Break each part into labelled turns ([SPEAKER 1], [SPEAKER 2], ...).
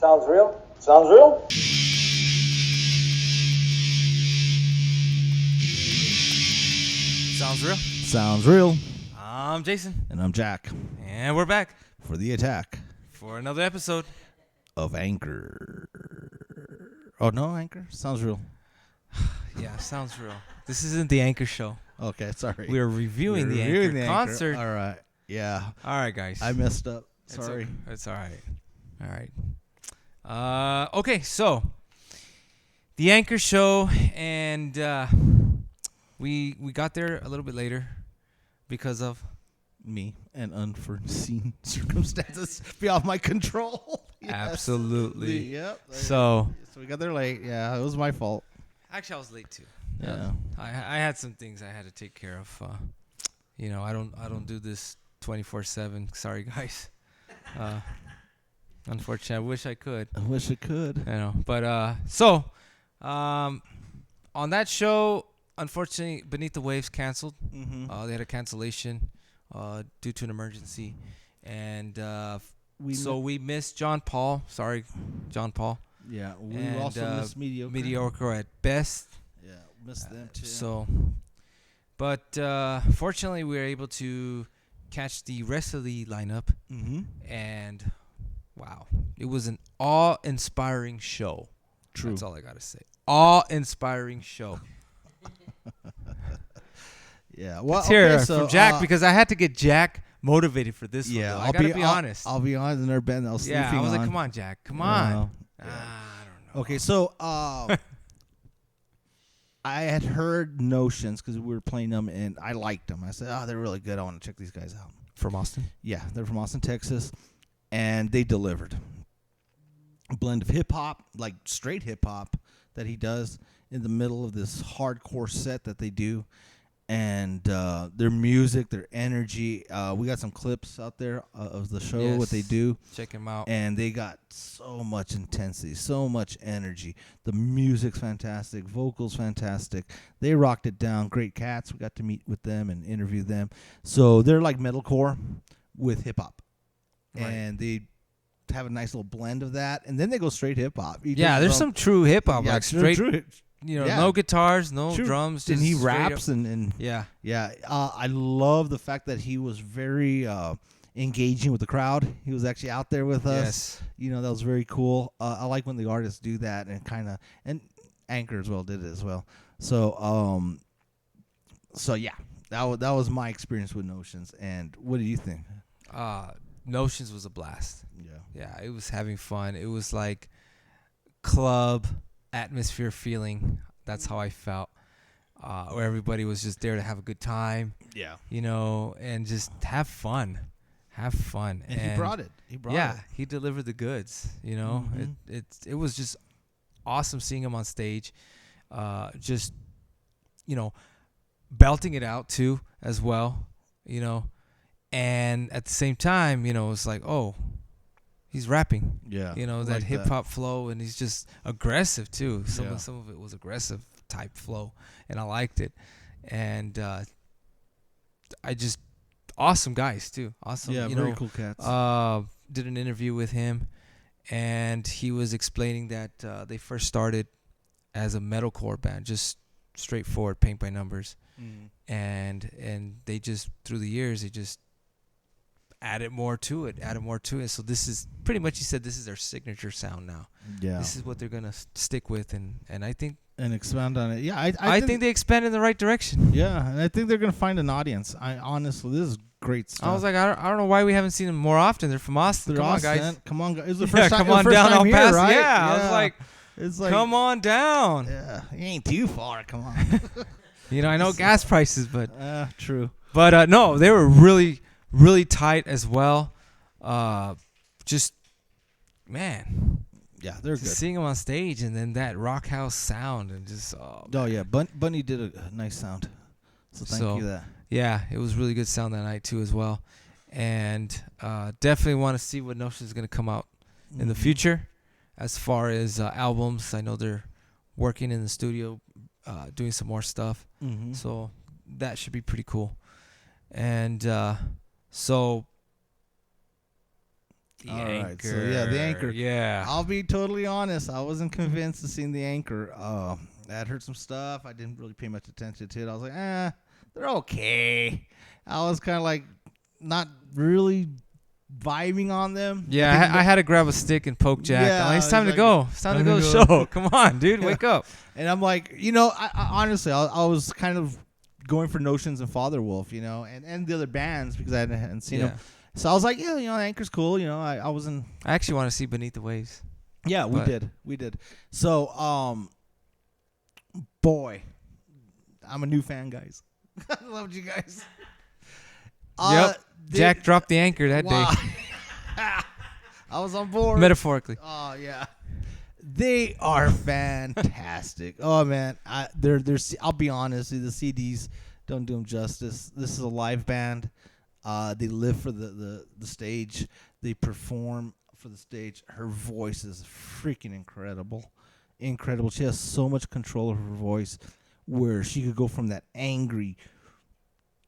[SPEAKER 1] Sounds real? Sounds real?
[SPEAKER 2] Sounds real.
[SPEAKER 3] Sounds real.
[SPEAKER 2] I'm Jason.
[SPEAKER 3] And I'm Jack.
[SPEAKER 2] And we're back
[SPEAKER 3] For the attack
[SPEAKER 2] for another episode.
[SPEAKER 3] of Anchor. Oh, no, Anchor? Sounds real.
[SPEAKER 2] Yeah, sounds real. This isn't the Anchor show.
[SPEAKER 3] Okay, sorry.
[SPEAKER 2] We're reviewing the
[SPEAKER 3] reviewing
[SPEAKER 2] Anchor
[SPEAKER 3] the
[SPEAKER 2] concert.
[SPEAKER 3] All right. Yeah.
[SPEAKER 2] All right, guys.
[SPEAKER 3] I messed up. Sorry.
[SPEAKER 2] It's all right. All right. Okay, so the Anchor show, and we got there a little bit later because of
[SPEAKER 3] Me and unforeseen circumstances beyond my control. Yes.
[SPEAKER 2] Absolutely.
[SPEAKER 3] Yep.
[SPEAKER 2] So
[SPEAKER 3] we got there late. Yeah, it was my fault.
[SPEAKER 2] actually, I was late too.
[SPEAKER 3] Yeah.
[SPEAKER 2] I had some things I had to take care of. I don't do this 24/7. Sorry, guys. Unfortunately, I wish I could.
[SPEAKER 3] I wish I could.
[SPEAKER 2] I know, but on that show, unfortunately, Beneath the Waves canceled.
[SPEAKER 3] Mm-hmm.
[SPEAKER 2] They had a cancellation due to an emergency, and we missed John Paul. Sorry, John Paul.
[SPEAKER 3] Yeah, we
[SPEAKER 2] And,
[SPEAKER 3] also missed Mediocre.
[SPEAKER 2] Mediocre at best.
[SPEAKER 3] Yeah, missed them too.
[SPEAKER 2] But fortunately, we were able to catch the rest of the lineup, and wow, it was an awe-inspiring show.
[SPEAKER 3] True.
[SPEAKER 2] That's all I gotta say. Awe-inspiring show.
[SPEAKER 3] Yeah. Well,
[SPEAKER 2] Let's hear
[SPEAKER 3] okay,
[SPEAKER 2] it
[SPEAKER 3] so,
[SPEAKER 2] from Jack because I had to get Jack motivated for this
[SPEAKER 3] yeah,
[SPEAKER 2] one. I gotta be honest.
[SPEAKER 3] I'll be honest. In their band, I was
[SPEAKER 2] Yeah,
[SPEAKER 3] sleeping
[SPEAKER 2] I was like,
[SPEAKER 3] on.
[SPEAKER 2] come on, Jack, come on.
[SPEAKER 3] Yeah.
[SPEAKER 2] I don't know.
[SPEAKER 3] Okay, so I had heard Notions because we were playing them, and I liked them. I said, "Oh, they're really good. I want to check these guys out."
[SPEAKER 2] From Austin.
[SPEAKER 3] Yeah, they're from Austin, Texas, and they delivered a blend of hip hop, like straight hip hop, that he does in the middle of this hardcore set that they do, and their music, their energy. We got some clips out there of the show, what they
[SPEAKER 2] Yes.
[SPEAKER 3] do.
[SPEAKER 2] Check him out.
[SPEAKER 3] And they got so much intensity, so much energy. The music's fantastic, vocals fantastic. They rocked it down. Great cats. We got to meet with them and interview them. So they're like metalcore with hip hop,
[SPEAKER 2] Right.
[SPEAKER 3] and they have a nice little blend of that. And then they go straight hip hop.
[SPEAKER 2] Yeah, there's some true hip hop, like straight.
[SPEAKER 3] Yeah.
[SPEAKER 2] No guitars, no
[SPEAKER 3] True.
[SPEAKER 2] drums.
[SPEAKER 3] And
[SPEAKER 2] Just
[SPEAKER 3] he
[SPEAKER 2] straight
[SPEAKER 3] raps
[SPEAKER 2] up.
[SPEAKER 3] and
[SPEAKER 2] Yeah.
[SPEAKER 3] yeah. I love the fact that he was very engaging with the crowd. He was actually out there with us.
[SPEAKER 2] Yes.
[SPEAKER 3] That was very cool. I like when the artists do that and and Anchor as well did it as well. So yeah, that was my experience with Notions. And what do you think?
[SPEAKER 2] Notions was a blast.
[SPEAKER 3] Yeah.
[SPEAKER 2] Yeah, it was having fun. It was like club atmosphere feeling. That's how I felt. Where everybody was just there to have a good time,
[SPEAKER 3] Yeah.
[SPEAKER 2] and just have fun. Have fun.
[SPEAKER 3] And he brought it.
[SPEAKER 2] He delivered the goods,
[SPEAKER 3] Mhm.
[SPEAKER 2] It was just awesome seeing him on stage. Just belting it out too as well, and at the same time, it's like, oh, he's rapping.
[SPEAKER 3] Yeah.
[SPEAKER 2] That
[SPEAKER 3] like
[SPEAKER 2] hip hop flow, and he's just aggressive too. Some
[SPEAKER 3] Yeah.
[SPEAKER 2] of it was aggressive type flow, and I liked it. And I just awesome guys too. Awesome.
[SPEAKER 3] Yeah, very cool cats.
[SPEAKER 2] Did an interview with him, and he was explaining that they first started as a metalcore band, just straightforward paint by numbers, and they just through the years they just added more to it. So this is pretty much, he said, this is their signature sound now.
[SPEAKER 3] Yeah.
[SPEAKER 2] This is what they're gonna stick with, and I think
[SPEAKER 3] And expand on it. Yeah,
[SPEAKER 2] I think they expand in the right direction.
[SPEAKER 3] Yeah, and I think they're gonna find an audience. Honestly, this is great stuff.
[SPEAKER 2] I was like, I don't know why we haven't seen them more often. They're from Austin.
[SPEAKER 3] They're
[SPEAKER 2] Come
[SPEAKER 3] Austin.
[SPEAKER 2] on, guys.
[SPEAKER 3] Come on, guys. It's the
[SPEAKER 2] Yeah,
[SPEAKER 3] first time.
[SPEAKER 2] come on
[SPEAKER 3] first
[SPEAKER 2] down,
[SPEAKER 3] time
[SPEAKER 2] I'll
[SPEAKER 3] here,
[SPEAKER 2] pass.
[SPEAKER 3] right?
[SPEAKER 2] Yeah, I was like,
[SPEAKER 3] it's like,
[SPEAKER 2] come on down.
[SPEAKER 3] Yeah, you ain't too far. Come on.
[SPEAKER 2] I know gas prices, but
[SPEAKER 3] True.
[SPEAKER 2] But no, they were really, really tight as well. Just, man,
[SPEAKER 3] Yeah, they're
[SPEAKER 2] just
[SPEAKER 3] good.
[SPEAKER 2] seeing them on stage, and then that RockHouse sound, and just
[SPEAKER 3] Oh yeah, Bunny did a nice sound. So thank you for that.
[SPEAKER 2] Yeah, it was really good sound that night too as well, and definitely want to see what Notion is going to come out in the future. As far as albums, I know they're working in the studio, doing some more stuff. So that should be pretty cool. And so The
[SPEAKER 3] All
[SPEAKER 2] Anchor.
[SPEAKER 3] right, so yeah, The Anchor.
[SPEAKER 2] Yeah.
[SPEAKER 3] I'll be totally honest. I wasn't convinced to see The Anchor. I had heard some stuff. I didn't really pay much attention to it. I was like, they're okay. I was kind of like not really vibing on them.
[SPEAKER 2] Yeah, I had to grab a stick and poke Jack.
[SPEAKER 3] Yeah,
[SPEAKER 2] I'm like, it's time to
[SPEAKER 3] like,
[SPEAKER 2] go. It's time to go to the show. Come on, dude. Wake up.
[SPEAKER 3] And I'm like, I honestly, I was kind of going for Notions and Father Wolf, and the other bands because I hadn't seen them. So I was like, yeah, Anchor's cool. I wasn't.
[SPEAKER 2] I actually want to see Beneath the Waves.
[SPEAKER 3] Yeah, we did. So, boy, I'm a new fan, guys. I loved you guys.
[SPEAKER 2] Yep. Jack dropped the anchor that day.
[SPEAKER 3] I was on board.
[SPEAKER 2] Metaphorically.
[SPEAKER 3] Oh yeah. They are fantastic. Oh man, I'll be honest, the CDs don't do them justice. This is a live band. They live for the stage. They perform for the stage. Her voice is freaking incredible. Incredible. She has so much control of her voice where she could go from that angry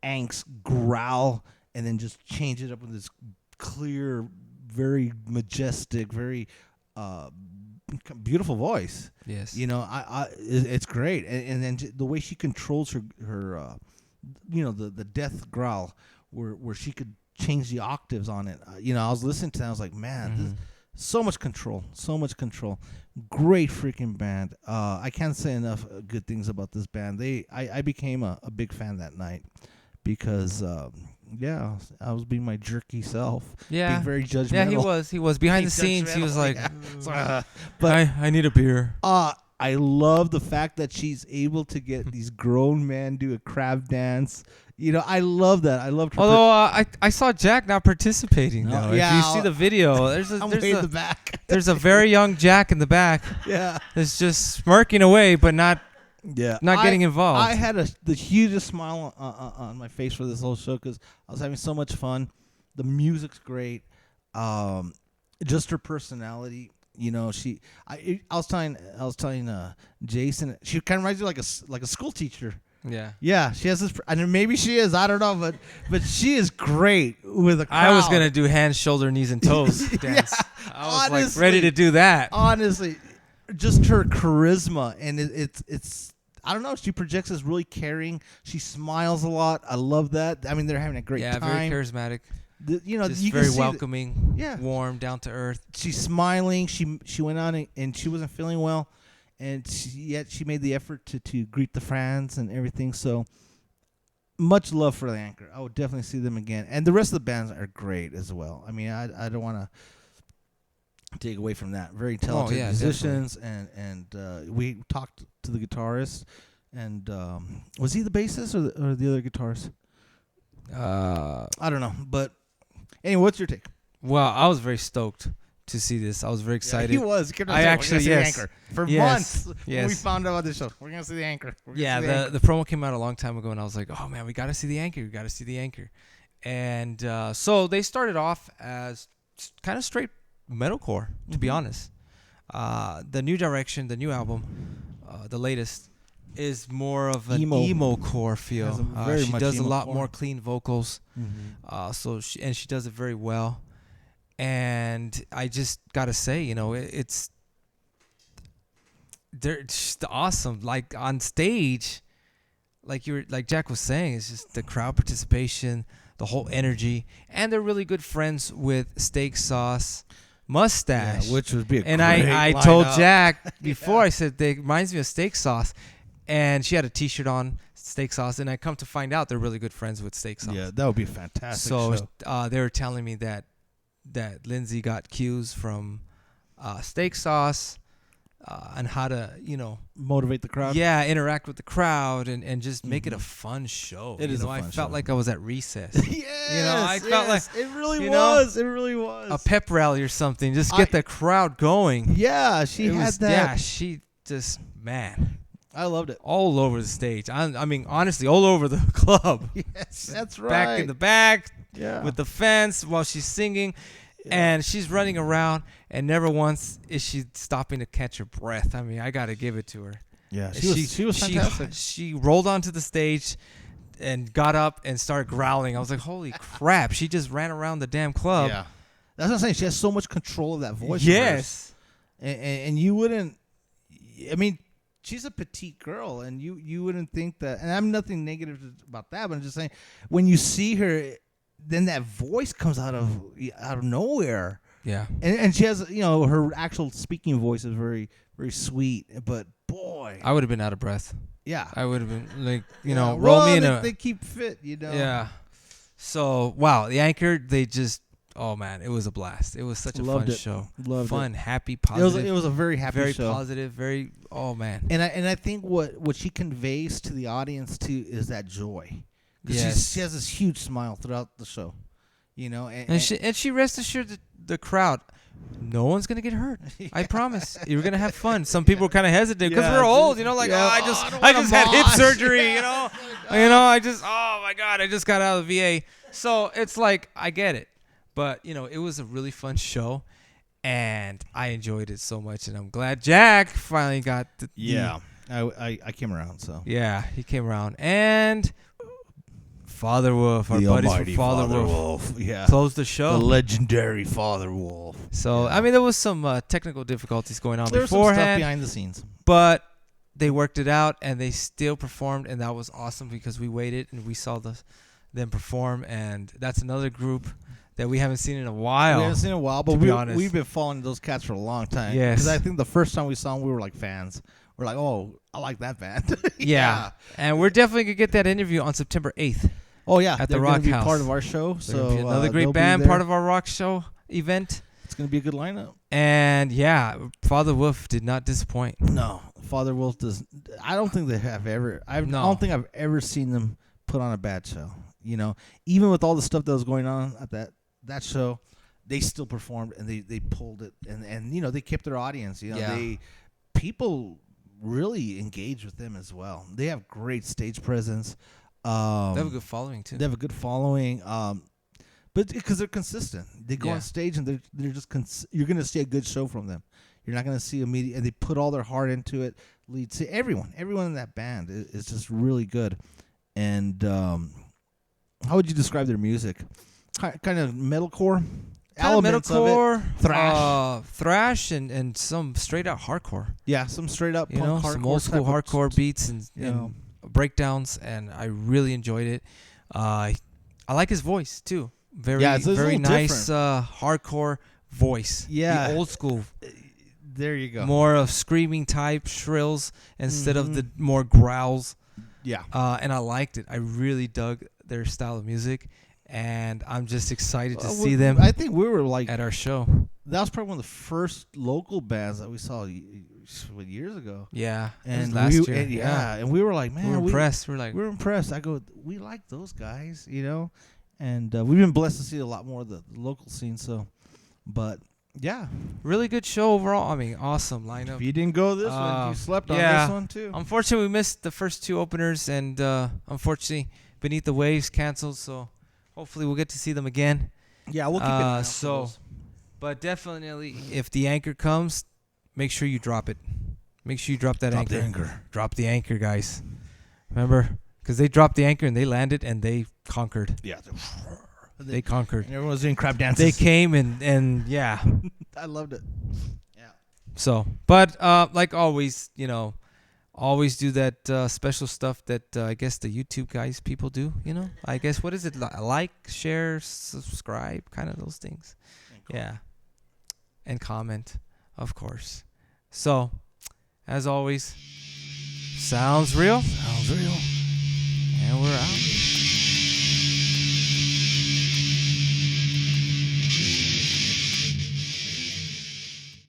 [SPEAKER 3] angst growl and then just change it up with this clear, very majestic, very beautiful voice.
[SPEAKER 2] Yes.
[SPEAKER 3] It's great. And then the way she controls her the death growl where she could change the octaves on it. I was listening to that. I was like, man, so much control. Great freaking band. I can't say enough good things about this band. I became a big fan that night because, I was being my jerky self.
[SPEAKER 2] Yeah.
[SPEAKER 3] Being very judgmental.
[SPEAKER 2] Yeah, he was. Behind the scenes, he was like,
[SPEAKER 3] but
[SPEAKER 2] I need a beer.
[SPEAKER 3] I love the fact that she's able to get these grown men do a crab dance. I love that. I love her.
[SPEAKER 2] Although I saw Jack not participating.
[SPEAKER 3] No,
[SPEAKER 2] though.
[SPEAKER 3] yeah,
[SPEAKER 2] If you see the video,
[SPEAKER 3] the back.
[SPEAKER 2] there's a very young Jack in the back.
[SPEAKER 3] Yeah,
[SPEAKER 2] that's just smirking away, but not getting involved.
[SPEAKER 3] I had the hugest smile on my face for this whole show because I was having so much fun. The music's great. Just her personality. I was telling Jason, she kind of reminds me like a school teacher. Yeah, she has this, and maybe she is. I don't know, but she is great with a crowd.
[SPEAKER 2] I was gonna do hands, shoulder, knees, and toes dance. I was ready to do that.
[SPEAKER 3] Honestly, just her charisma, and it's. I don't know. She projects as really caring. She smiles a lot. I love that. I mean, they're having a great time.
[SPEAKER 2] Yeah, very charismatic.
[SPEAKER 3] Just
[SPEAKER 2] you very welcoming. Warm, down to earth.
[SPEAKER 3] She's smiling. She went on and she wasn't feeling well. And yet she made the effort to greet the fans and everything. So much love for the Anchor. I would definitely see them again. And the rest of the bands are great as well. I mean, I don't want to take away from that. Very talented musicians. And we talked to the guitarist. And was he the bassist or the other guitarist? I don't know. But anyway, what's your take?
[SPEAKER 2] Well, I was very stoked to see this. I was very excited.
[SPEAKER 3] Yeah, he was.
[SPEAKER 2] I actually,
[SPEAKER 3] see the Anchor. For months when we found out about this show. We're going to see the Anchor.
[SPEAKER 2] The promo came out a long time ago, and I was like, oh, man, we got to see the Anchor. And so they started off as kind of straight metalcore, to be honest. The new direction, the new album, the latest, is more of an emo core feel. She does a lot more clean vocals. So she does it very well. And I just gotta say, they're just awesome. Like on stage, like Jack was saying, it's just the crowd participation, the whole energy, and they're really good friends with Steak Sauce Mustache,
[SPEAKER 3] which would be a
[SPEAKER 2] and
[SPEAKER 3] great
[SPEAKER 2] I
[SPEAKER 3] lineup.
[SPEAKER 2] told Jack before I said they reminds me of Steak Sauce, and she had a T-shirt on Steak Sauce, and I come to find out they're really good friends with Steak Sauce.
[SPEAKER 3] Yeah, that would be a fantastic.
[SPEAKER 2] So
[SPEAKER 3] show.
[SPEAKER 2] They were telling me that Lindsay got cues from Steak Sauce on how to,
[SPEAKER 3] motivate the crowd.
[SPEAKER 2] Yeah, interact with the crowd and just make it a fun show.
[SPEAKER 3] It is a fun
[SPEAKER 2] I felt
[SPEAKER 3] show.
[SPEAKER 2] like I was at recess.
[SPEAKER 3] Yes,
[SPEAKER 2] I felt like
[SPEAKER 3] it really was. It really was
[SPEAKER 2] a pep rally or something. Just get the crowd going.
[SPEAKER 3] Yeah, she had that.
[SPEAKER 2] Yeah, she just
[SPEAKER 3] I loved it.
[SPEAKER 2] All over the stage. I mean, honestly, all over the club.
[SPEAKER 3] Yes, that's right.
[SPEAKER 2] Back in the back.
[SPEAKER 3] Yeah.
[SPEAKER 2] With the fence while she's singing, and she's running around, and never once is she stopping to catch her breath. I mean, I got to give it to her.
[SPEAKER 3] Yeah, she was fantastic.
[SPEAKER 2] She rolled onto the stage and got up and started growling. I was like, holy crap, she just ran around the damn club.
[SPEAKER 3] Yeah. That's what I'm saying. She has so much control of that voice.
[SPEAKER 2] Yes.
[SPEAKER 3] And you wouldn't. I mean, she's a petite girl, and you wouldn't think that. And I'm nothing negative about that, but I'm just saying when you see her, then that voice comes out of nowhere.
[SPEAKER 2] Yeah.
[SPEAKER 3] And she has, her actual speaking voice is very, very sweet. But boy,
[SPEAKER 2] I would have been out of breath.
[SPEAKER 3] yeah,
[SPEAKER 2] I would have been like,
[SPEAKER 3] Yeah,
[SPEAKER 2] roll me in
[SPEAKER 3] they keep fit,
[SPEAKER 2] Yeah. So, wow, the Anchor, they just, oh man, it was a blast. It was such a
[SPEAKER 3] Loved
[SPEAKER 2] fun
[SPEAKER 3] it.
[SPEAKER 2] show.
[SPEAKER 3] Loved
[SPEAKER 2] Fun,
[SPEAKER 3] it.
[SPEAKER 2] happy, positive.
[SPEAKER 3] It was a very happy
[SPEAKER 2] very
[SPEAKER 3] show.
[SPEAKER 2] positive, very, oh man.
[SPEAKER 3] And I think what she conveys to the audience too is that joy. 'Cause
[SPEAKER 2] Yes.
[SPEAKER 3] she has this huge smile throughout the show,
[SPEAKER 2] And she rest assured the crowd, no one's gonna get hurt. I promise. You're gonna have fun. Some people were kind of hesitant because
[SPEAKER 3] Yeah,
[SPEAKER 2] we're old,
[SPEAKER 3] yeah.
[SPEAKER 2] I
[SPEAKER 3] don't
[SPEAKER 2] just
[SPEAKER 3] wanna
[SPEAKER 2] had hip
[SPEAKER 3] mosh.
[SPEAKER 2] surgery, oh my god, I just got out of the VA. So it's like I get it, but it was a really fun show, and I enjoyed it so much, and I'm glad Jack finally got
[SPEAKER 3] I came around, so
[SPEAKER 2] he came around, and Father Wolf, our
[SPEAKER 3] the
[SPEAKER 2] buddies
[SPEAKER 3] almighty
[SPEAKER 2] from Father Wolf,
[SPEAKER 3] yeah,
[SPEAKER 2] closed the show.
[SPEAKER 3] the legendary Father Wolf.
[SPEAKER 2] So
[SPEAKER 3] Yeah.
[SPEAKER 2] I mean, there was some technical difficulties going on
[SPEAKER 3] There was some stuff
[SPEAKER 2] beforehand,
[SPEAKER 3] behind the scenes.
[SPEAKER 2] but they worked it out, and they still performed, and that was awesome because we waited and we saw them perform, and that's another group that we haven't seen in a while.
[SPEAKER 3] We haven't seen in a while, but
[SPEAKER 2] to be honest.
[SPEAKER 3] we've been following those cats for a long time.
[SPEAKER 2] Yes.
[SPEAKER 3] Because I think the first time we saw them, we were like fans. We're like, oh, I like that band.
[SPEAKER 2] Yeah, and we're definitely gonna get that interview on September 8th
[SPEAKER 3] Oh yeah,
[SPEAKER 2] at the
[SPEAKER 3] they're gonna be
[SPEAKER 2] RockHouse.
[SPEAKER 3] part of our show.
[SPEAKER 2] They're
[SPEAKER 3] So
[SPEAKER 2] gonna be another great
[SPEAKER 3] they'll be
[SPEAKER 2] band,
[SPEAKER 3] there.
[SPEAKER 2] part of our rock show event.
[SPEAKER 3] It's gonna be a good lineup.
[SPEAKER 2] And yeah, Father Wolf did not disappoint.
[SPEAKER 3] No, Father Wolf does. I don't think they have ever. I don't think I've ever seen them put on a bad show. Even with all the stuff that was going on at that show, they still performed and they pulled it and they kept their audience. People really engage with them as well. They have great stage presence.
[SPEAKER 2] They have a good following too.
[SPEAKER 3] They have a good following. But because they're consistent, they go
[SPEAKER 2] Yeah.
[SPEAKER 3] on stage and they're just you're gonna see a good show from them. You're not gonna see immediate, and they put all their heart into it. Lead to everyone in that band is just really good. And how would you describe their music? Kind of metalcore, elements
[SPEAKER 2] metalcore,
[SPEAKER 3] of it,
[SPEAKER 2] thrash, and some straight out hardcore.
[SPEAKER 3] Yeah, some straight up punk hardcore,
[SPEAKER 2] some old school
[SPEAKER 3] type of
[SPEAKER 2] hardcore beats and
[SPEAKER 3] know.
[SPEAKER 2] breakdowns, and I really enjoyed it. I like his voice too. Very,
[SPEAKER 3] Yeah, it's a
[SPEAKER 2] very
[SPEAKER 3] little
[SPEAKER 2] nice hardcore voice.
[SPEAKER 3] Yeah.
[SPEAKER 2] The old school,
[SPEAKER 3] There you go.
[SPEAKER 2] more of screaming type shrills instead of the more growls.
[SPEAKER 3] Yeah.
[SPEAKER 2] And I liked it. I really dug their style of music, and I'm just excited to see them
[SPEAKER 3] I think we were like
[SPEAKER 2] at our show.
[SPEAKER 3] that was probably one of the first local bands that we saw years ago.
[SPEAKER 2] Yeah, it was
[SPEAKER 3] And
[SPEAKER 2] last year.
[SPEAKER 3] and we were like, man,
[SPEAKER 2] we were impressed. We're like,
[SPEAKER 3] we were impressed. I go, we like those guys, and we've been blessed to see a lot more of the local scene. So, but yeah,
[SPEAKER 2] really good show overall. I mean, awesome lineup.
[SPEAKER 3] if you didn't go this one, you slept on
[SPEAKER 2] yeah.
[SPEAKER 3] this one too.
[SPEAKER 2] Unfortunately, we missed the first two openers, and unfortunately, Beneath the Waves canceled. So hopefully, we'll get to see them again.
[SPEAKER 3] Yeah, we'll keep it. An eye out for
[SPEAKER 2] So,
[SPEAKER 3] those.
[SPEAKER 2] but definitely, if the Anchor comes, make sure you drop it. Make sure you drop that
[SPEAKER 3] Drop
[SPEAKER 2] anchor.
[SPEAKER 3] the anchor.
[SPEAKER 2] Drop the anchor, guys. Remember, because they dropped the anchor and they landed and they conquered.
[SPEAKER 3] Yeah,
[SPEAKER 2] They conquered.
[SPEAKER 3] and everyone was doing crab dances.
[SPEAKER 2] They came and yeah.
[SPEAKER 3] I loved it. Yeah.
[SPEAKER 2] So, but like always, always do that special stuff that I guess the YouTube guys people do. I guess what is it? Like, share, subscribe, kind of those things. Yeah, and comment, of course. So, as always, sounds real.
[SPEAKER 3] Sounds real.
[SPEAKER 2] And we're out.